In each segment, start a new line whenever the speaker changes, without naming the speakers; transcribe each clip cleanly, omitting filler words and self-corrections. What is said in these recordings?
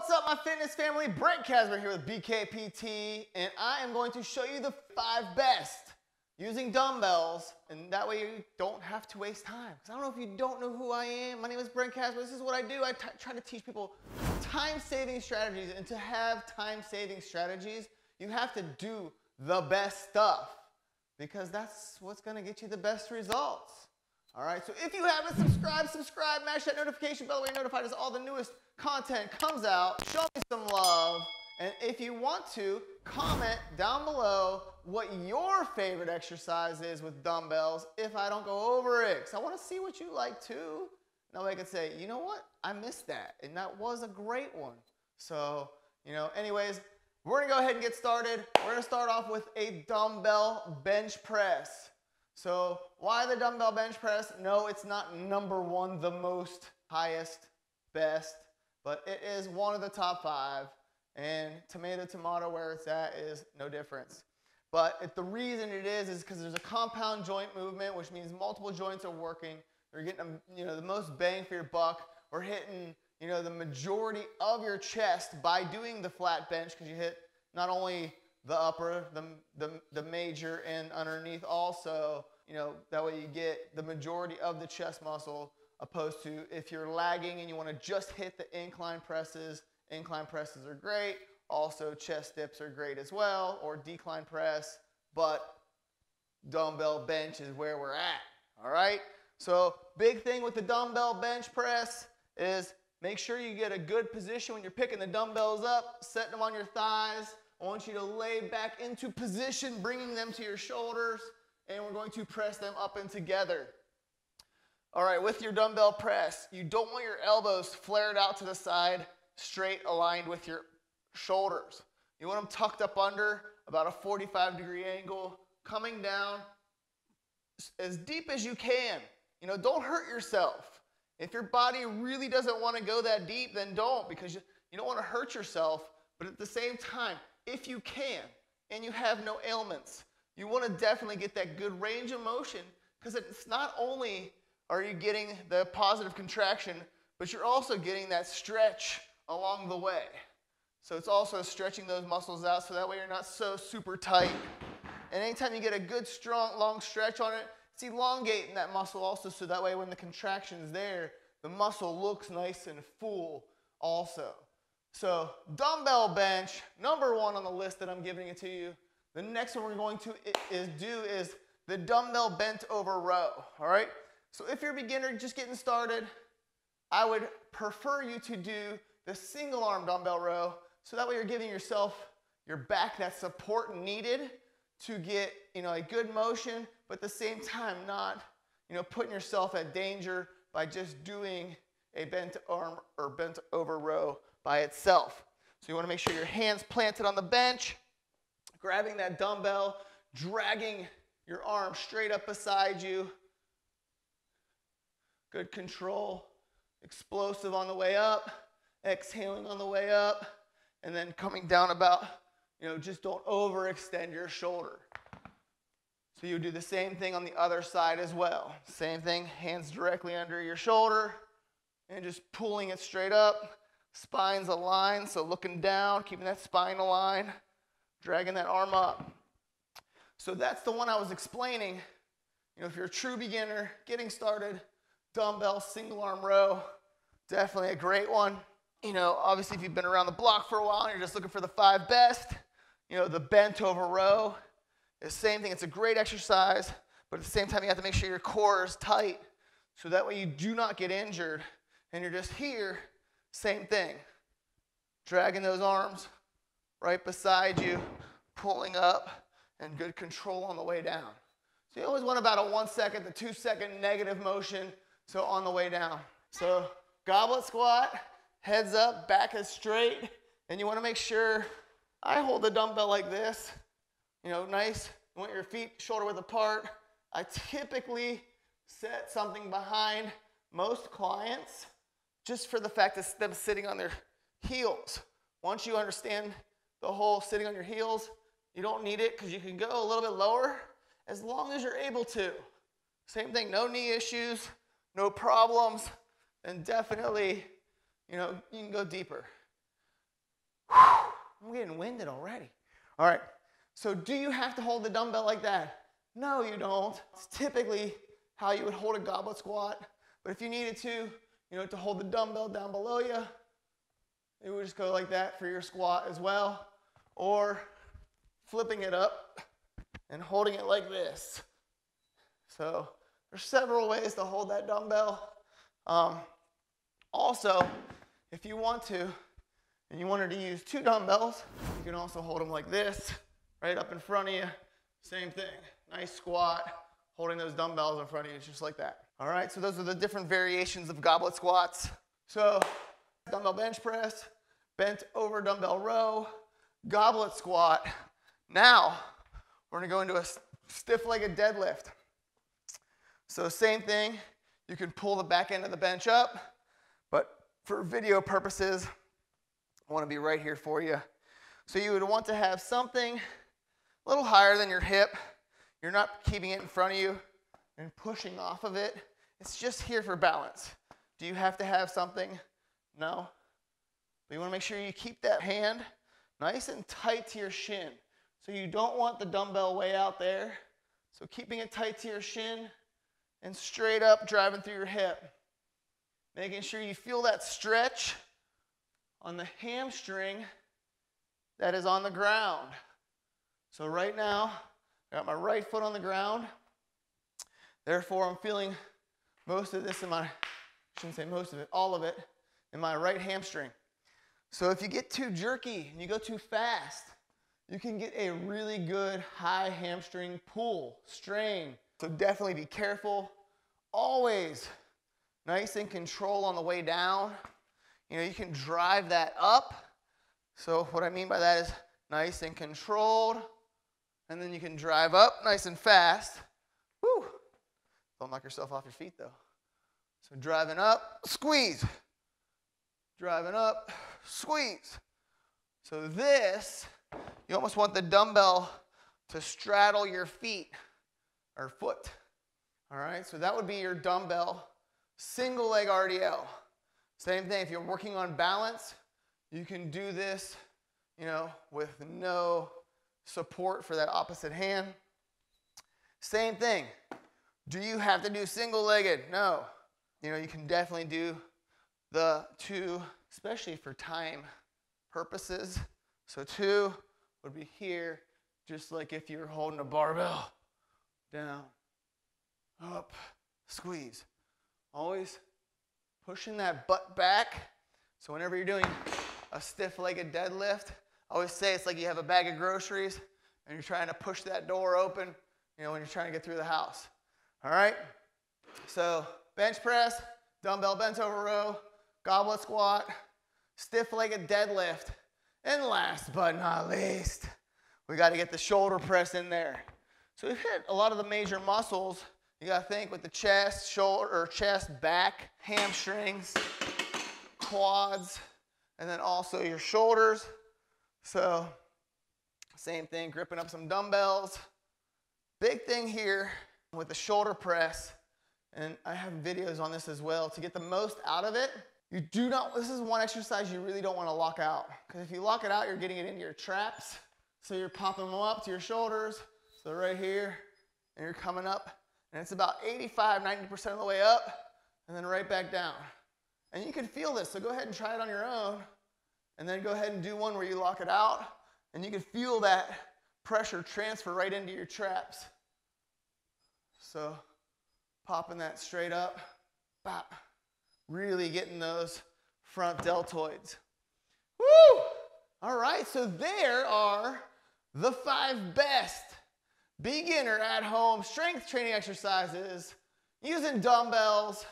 What's up, my fitness family? Brent Casper here with BKPT, and I am going to show you the 5 best using dumbbells, and that way you don't have to waste time. Because I don't know if you don't know who I am. My name is Brent Casper. This is what I do. I try to teach people time-saving strategies, and to have time-saving strategies, you have to do the best stuff, because that's what's going to get you the best results. All right, so if you haven't subscribe, mash that notification bell where you're notified as all the newest content comes out. Show me some love, and if you want to, comment down below what your favorite exercise is with dumbbells if I don't go over it. Because I want to see what you like too. That way I can say, you know what, I missed that, and that was a great one. So, anyways, we're going to go ahead and get started. We're going to start off with a dumbbell bench press. So why the dumbbell bench press? No, it's not number one, the most highest, best, but it is one of the top 5. And tomato, where it's at is no difference. But the reason it is because there's a compound joint movement, which means multiple joints are working. You're getting the most bang for your buck. We're hitting the majority of your chest by doing the flat bench, because you hit not only the upper, the major, and underneath also, that way you get the majority of the chest muscle, opposed to if you're lagging and you want to just hit the incline presses. Incline presses are great. Also, chest dips are great as well, or decline press, but dumbbell bench is where we're at, all right? So big thing with the dumbbell bench press is make sure you get a good position when you're picking the dumbbells up, setting them on your thighs. I want you to lay back into position, bringing them to your shoulders, and we're going to press them up and together. All right, with your dumbbell press, you don't want your elbows flared out to the side, straight aligned with your shoulders. You want them tucked up under, about a 45-degree angle, coming down as deep as you can. Don't hurt yourself. If your body really doesn't want to go that deep, then don't, because you don't want to hurt yourself. But at the same time, if you can, and you have no ailments, you want to definitely get that good range of motion, because it's not only are you getting the positive contraction, but you're also getting that stretch along the way. So it's also stretching those muscles out, so that way you're not so super tight. And anytime you get a good, strong, long stretch on it, it's elongating that muscle also, so that way when the contraction's there, the muscle looks nice and full also. So dumbbell bench, number 1 on the list that I'm giving it to you. The next one we're going to do is the dumbbell bent over row, all right? So if you're a beginner just getting started, I would prefer you to do the single arm dumbbell row, so that way you're giving yourself, your back, that support needed to get a good motion, but at the same time not putting yourself at danger by just doing a bent arm or bent over row by itself. So you want to make sure your hands planted on the bench, grabbing that dumbbell, dragging your arm straight up beside you. Good control, explosive on the way up, exhaling on the way up, and then coming down about, just don't overextend your shoulder. So you do the same thing on the other side as well. Same thing, hands directly under your shoulder, and just pulling it straight up. Spine's aligned, so looking down, keeping that spine aligned, dragging that arm up. So that's the one I was explaining. If you're a true beginner, getting started, dumbbell single arm row, definitely a great one. Obviously if you've been around the block for a while and you're just looking for the 5 best, the bent over row is the same thing. It's a great exercise, but at the same time you have to make sure your core is tight, so that way you do not get injured and you're just here. Same thing, dragging those arms right beside you, pulling up, and good control on the way down. So you always want about a 1 second to 2 second negative motion, so on the way down. So goblet squat, heads up, back is straight, and you want to make sure, I hold the dumbbell like this, nice. You want your feet shoulder width apart. I typically set something behind most clients, just for the fact of them sitting on their heels. Once you understand the whole sitting on your heels, you don't need it, because you can go a little bit lower as long as you're able to. Same thing, no knee issues, no problems, and definitely, you can go deeper. I'm getting winded already. All right, so do you have to hold the dumbbell like that? No, you don't. It's typically how you would hold a goblet squat. But if you needed to, to hold the dumbbell down below you, you would just go like that for your squat as well. Or flipping it up and holding it like this. So there's several ways to hold that dumbbell. Also, if you want to, and you wanted to use 2 dumbbells, you can also hold them like this, right up in front of you. Same thing, nice squat, holding those dumbbells in front of you, just like that. All right, so those are the different variations of goblet squats. So dumbbell bench press, bent over dumbbell row, goblet squat. Now, we're gonna go into a stiff-legged deadlift. So same thing, you can pull the back end of the bench up, but for video purposes, I wanna be right here for you. So you would want to have something a little higher than your hip. You're not keeping it in front of you and pushing off of it. It's just here for balance. Do you have to have something? No. But you wanna make sure you keep that hand nice and tight to your shin. So you don't want the dumbbell way out there. So keeping it tight to your shin and straight up driving through your hip. Making sure you feel that stretch on the hamstring that is on the ground. So right now, I got my right foot on the ground. Therefore, I'm feeling most of this in my, I shouldn't say most of it, all of it, in my right hamstring. So if you get too jerky and you go too fast, you can get a really good high hamstring pull, strain. So definitely be careful. Always nice and control on the way down. You can drive that up. So what I mean by that is nice and controlled. And then you can drive up nice and fast. Woo! Don't knock yourself off your feet though. So driving up, squeeze. Driving up, squeeze. So this, you almost want the dumbbell to straddle your feet or foot. All right, so that would be your dumbbell single leg RDL. Same thing, if you're working on balance, you can do this, with no support for that opposite hand. Same thing. Do you have to do single-legged? No. You can definitely do the 2, especially for time purposes. So 2 would be here, just like if you were holding a barbell. Down, up, squeeze. Always pushing that butt back. So whenever you're doing a stiff-legged deadlift, I always say it's like you have a bag of groceries and you're trying to push that door open, when you're trying to get through the house. All right? So bench press, dumbbell bent over row, goblet squat, stiff-legged deadlift. And last but not least, we got to get the shoulder press in there. So we've hit a lot of the major muscles. You got to think with the chest, shoulder, or chest, back, hamstrings, quads, and then also your shoulders. So same thing, gripping up some dumbbells. Big thing here with the shoulder press, and I have videos on this as well, to get the most out of it, this is one exercise you really don't want to lock out. Because if you lock it out, you're getting it into your traps. So you're popping them up to your shoulders. So right here, and you're coming up, and it's about 85–90% of the way up, and then right back down. And you can feel this, so go ahead and try it on your own, and then go ahead and do one where you lock it out, and you can feel that pressure transfer right into your traps. So popping that straight up, bop, really getting those front deltoids. Woo! All right, so there are the 5 best beginner at home strength training exercises using dumbbells.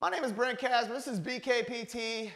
My name is Brent Casper. This is BKPT.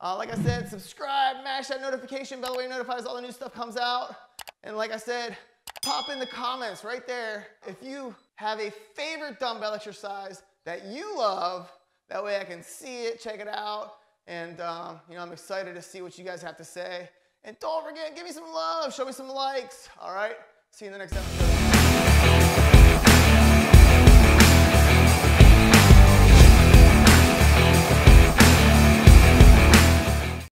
Like I said, subscribe, mash that notification bell, way notifies all the new stuff comes out. And like I said, pop in the comments right there if you have a favorite dumbbell exercise that you love. That way I can see it, check it out, and I'm excited to see what you guys have to say. And don't forget, give me some love, show me some likes. All right, see you in the next episode.